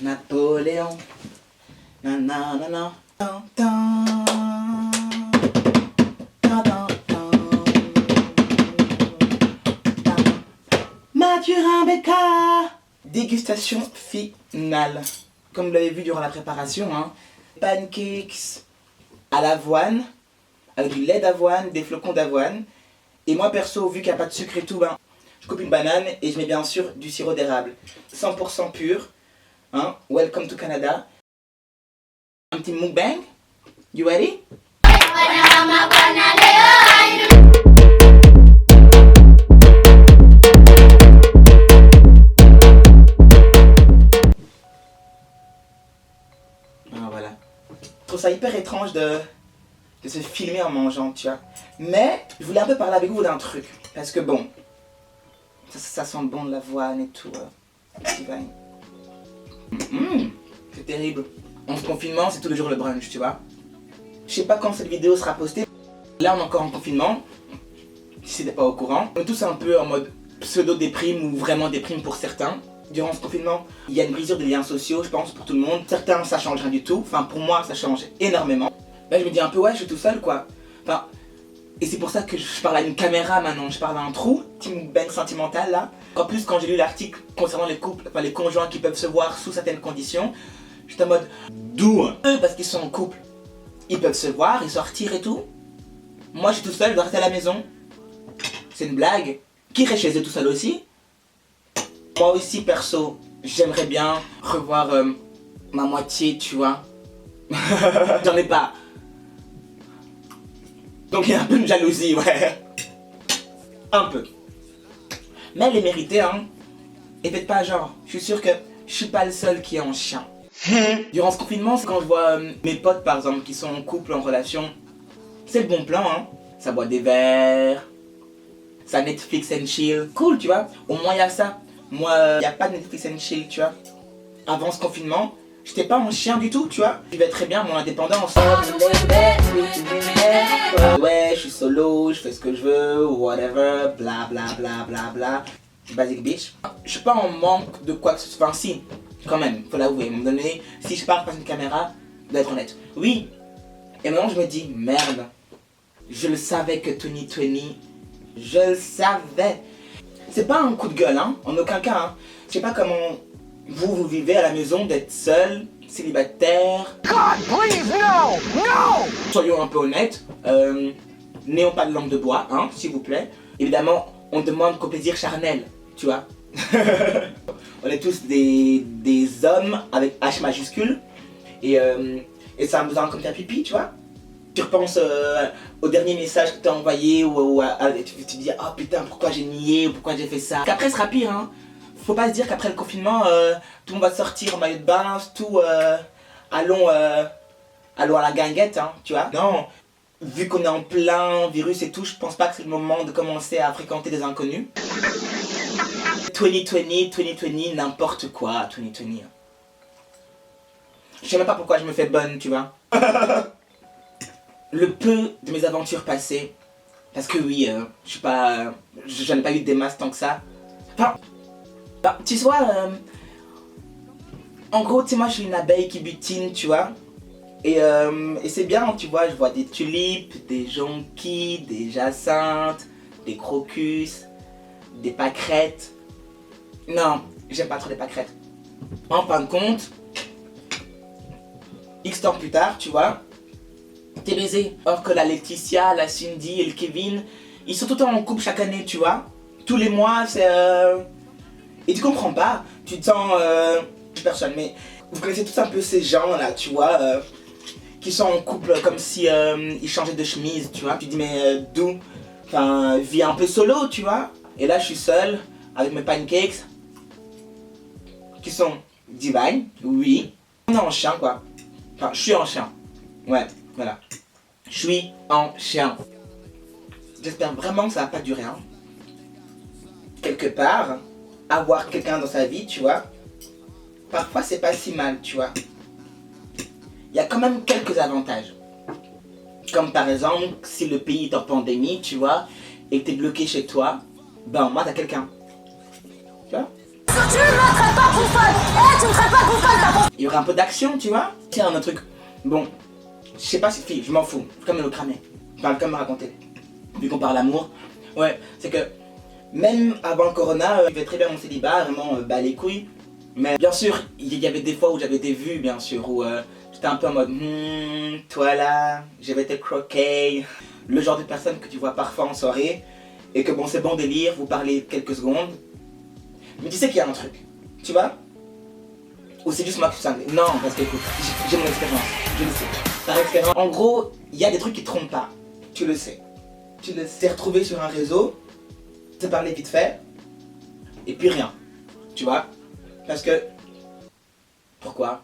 Napoléon. Nanana. Mathieu Rebecca. Dégustation finale. Comme vous l'avez vu durant la préparation, hein, pancakes à l'avoine, avec du lait d'avoine, des flocons d'avoine. Et moi perso, vu qu'il n'y a pas de sucre et tout, ben, je coupe une banane et je mets bien sûr du sirop d'érable. 100% pur. Hein? Welcome to Canada. Un petit mukbang. You ready? Ah, voilà. Je trouve ça hyper étrange de se filmer en mangeant, tu vois. Mais je voulais un peu parler avec vous d'un truc. Parce que bon, ça sent bon de l'avoine et tout. C'est terrible. En ce confinement, c'est tous les jours le brunch, tu vois. Je sais pas quand cette vidéo sera postée. Là, on est encore en confinement. Si t'es pas au courant. On est tous un peu en mode pseudo-déprime ou vraiment déprime pour certains. Durant ce confinement, il y a une brisure des liens sociaux, je pense, pour tout le monde. Certains, ça change rien du tout. Enfin, pour moi, ça change énormément. Là, je me dis un peu, ouais, je suis tout seul, quoi. Enfin, et c'est pour ça que je parle à une caméra maintenant. Je parle à un trou, team bang sentimental, là. En plus, quand j'ai lu l'article concernant les couples, enfin les conjoints qui peuvent se voir sous certaines conditions, j'étais en mode, d'où eux, parce qu'ils sont en couple, ils peuvent se voir et sortir et tout. Moi, je suis tout seul, je dois rester à la maison. C'est une blague. Qui irait chez eux tout seul aussi? Moi aussi, perso, j'aimerais bien revoir ma moitié, tu vois. J'en ai pas. Donc il y a un peu de jalousie, ouais. Un peu. Mais elle est méritée, hein. Et faites pas genre, je suis sûr que je suis pas le seul qui est en chien. Durant ce confinement, c'est quand je vois mes potes, par exemple, qui sont en couple, en relation. C'est le bon plan, hein. Ça boit des verres. Ça Netflix and chill. Cool, tu vois. Au moins il y a ça. Moi, il n'y a pas de Netflix and chill, tu vois. Avant ce confinement, j'étais pas en chien du tout, tu vois. Je vivais très bien mon indépendance. Ouais, je suis solo, je fais ce que je veux, whatever, bla bla bla bla bla. Basic bitch. Je suis pas en manque de quoi que ce soit. Enfin, si, quand même, faut l'avouer. À un moment donné, si je pars face à une caméra, je dois être honnête. Oui. Et maintenant, je me dis, merde. Je le savais que 2020, je le savais. C'est pas un coup de gueule, hein, en aucun cas, hein. Je sais pas comment vous vivez à la maison d'être seul, célibataire. God, please, no, no! Soyons un peu honnêtes, n'ayons pas de langue de bois, hein, s'il vous plaît. Évidemment, on demande qu'au plaisir charnel, tu vois. On est tous des hommes avec H majuscule, et ça a besoin comme ta pipi, tu vois. Tu repenses au dernier message que tu as envoyé ou tu te dis oh putain pourquoi j'ai nié ou pourquoi j'ai fait ça. Qu'après ce sera pire, hein. Faut pas se dire qu'après le confinement tout le monde va sortir en maillot de bain, tout allons à la guinguette, hein, tu vois. Non, vu qu'on est en plein virus et tout, je pense pas que c'est le moment de commencer à fréquenter des inconnus. 2020, n'importe quoi, 2020. Je sais même pas pourquoi je me fais bonne, tu vois. Le peu de mes aventures passées, parce que oui, je suis pas, j'en ai pas eu des masses tant que ça. Enfin, tu vois, en gros, tu sais, moi je suis une abeille qui butine, tu vois. Et c'est bien, tu vois, je vois des tulipes, des jonquilles, des jacinthes, des crocus, des pâquerettes. Non, j'aime pas trop les pâquerettes. En fin de compte, X temps plus tard, tu vois, t'es baisé. Or que la Laetitia, la Cindy et le Kevin, ils sont tout le temps en couple chaque année, tu vois. Tous les mois, c'est... Et tu comprends pas. Tu te sens... personne, mais vous connaissez tous un peu ces gens-là, tu vois, qui sont en couple comme si ils changeaient de chemise, tu vois. Tu te dis, mais d'où? Enfin, vie un peu solo, tu vois. Et là, je suis seul, avec mes pancakes, qui sont divine, oui. On est en chien, quoi. Enfin, je suis en chien. Ouais, voilà. Je suis en chien. J'espère vraiment que ça va pas durer, hein. Quelque part, avoir quelqu'un dans sa vie, tu vois, parfois c'est pas si mal, tu vois. Il y a quand même quelques avantages. Comme par exemple, si le pays est en pandémie, tu vois, et que t'es bloqué chez toi, ben moi t'as quelqu'un. Tu vois? Tu ne me traites pas pour folle! Et tu ne traites pas pour folle ta y aura un peu d'action, tu vois. C'est un autre truc. Bon, je sais pas si fille, je m'en fous. Faut comme me le cramer. Enfin, comme me raconter. Vu qu'on parle d'amour. Ouais, c'est que même avant le corona, je vivais très bien mon célibat, vraiment bah les couilles. Mais bien sûr, il y avait des fois où j'avais des vues, bien sûr, où j'étais un peu en mode toi là, je vais te croquer. Le genre de personne que tu vois parfois en soirée, et que bon, c'est bon délire, vous parlez quelques secondes. Mais tu sais qu'il y a un truc, tu vois? Ou c'est juste moi qui suis cinglé? Non, parce que écoute, j'ai mon expérience, je le sais. Par expérience, en gros, il y a des trucs qui te trompent pas, tu le sais. Tu le sais retrouver sur un réseau, se parler vite fait, et puis rien, tu vois? Parce que, pourquoi?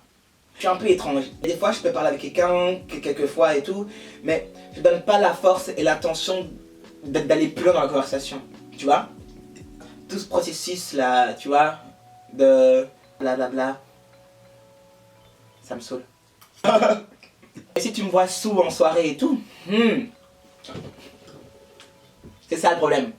Je suis un peu étrange. Des fois, je peux parler avec quelqu'un, quelques fois et tout, mais je donne pas la force et l'attention d'aller plus loin dans la conversation, tu vois? Tout ce processus là, tu vois, de blablabla, ça me saoule. Et si tu me vois sous en soirée et tout, c'est ça le problème.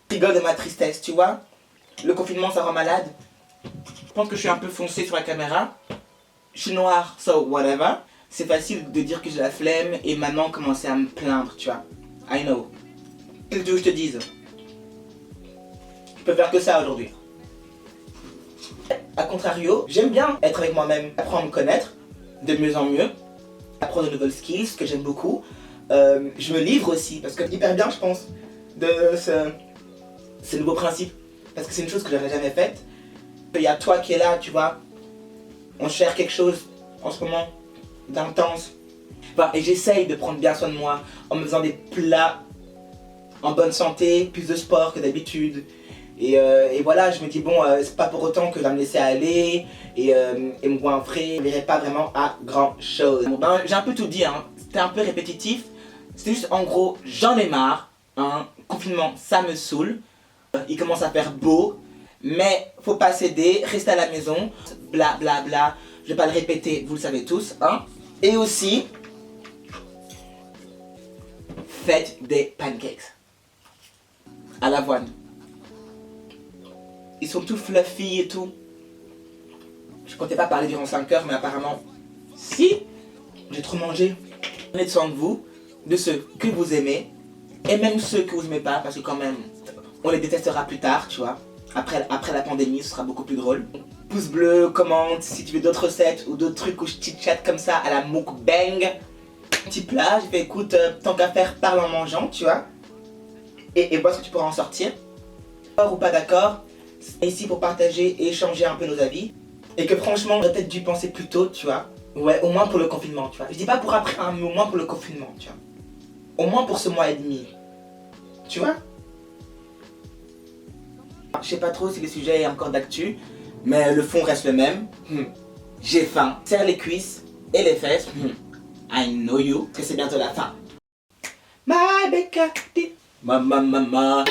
Je rigole de ma tristesse, tu vois. Le confinement, ça rend malade. Je pense que je suis un peu foncé sur la caméra. Je suis noir, so whatever. C'est facile de dire que j'ai la flemme et maintenant commencer à me plaindre, tu vois. I know. Qu'est-ce que tu veux que je te dise? Je peux faire que ça aujourd'hui. A contrario, j'aime bien être avec moi-même, apprendre à me connaître de mieux en mieux, apprendre de nouvelles skills, que j'aime beaucoup. Je me livre aussi, parce que hyper bien, je pense, de ce nouveau principe. Parce que c'est une chose que j'aurais jamais faite. Il y a toi qui est là, tu vois. On cherche quelque chose en ce moment d'intense. Enfin, et j'essaye de prendre bien soin de moi en me faisant des plats en bonne santé, plus de sport que d'habitude. Et voilà, je me dis bon, c'est pas pour autant que je vais me laisser aller et me goinfrer. Je n'irai pas vraiment à grand chose. Bon, ben, j'ai un peu tout dit, hein. C'était un peu répétitif. C'était juste en gros, j'en ai marre. Hein. Confinement, ça me saoule. Il commence à faire beau. Mais faut pas céder, rester à la maison. Bla bla bla. Je vais pas le répéter, vous le savez tous. Hein. Et aussi, faites des pancakes. À l'avoine. Ils sont tout fluffy et tout. Je comptais pas parler durant 5 heures, mais apparemment, si, j'ai trop mangé. Prenez soin de vous, de ceux que vous aimez, et même ceux que vous n'aimez pas, parce que quand même, on les détestera plus tard, tu vois. Après la pandémie, ce sera beaucoup plus drôle. Pouce bleu, commente, si tu veux d'autres recettes ou d'autres trucs où je chit-chat comme ça à la mukbang. Petit plat, j'ai fait écoute, tant qu'à faire, parle en mangeant, tu vois. Et vois ce que tu pourras en sortir. D'accord ou pas d'accord, c'est ici pour partager et échanger un peu nos avis. Et que franchement, j'aurais peut-être dû penser plus tôt, tu vois. Ouais, au moins pour le confinement, tu vois. Je dis pas pour après, hein, mais au moins pour le confinement, tu vois. Au moins pour ce mois et demi. Tu vois. Je sais pas trop si le sujet est encore d'actu, mais le fond reste le même. J'ai faim. Serre les cuisses et les fesses. I know you, que c'est bientôt la fin. My baby, mama, mama.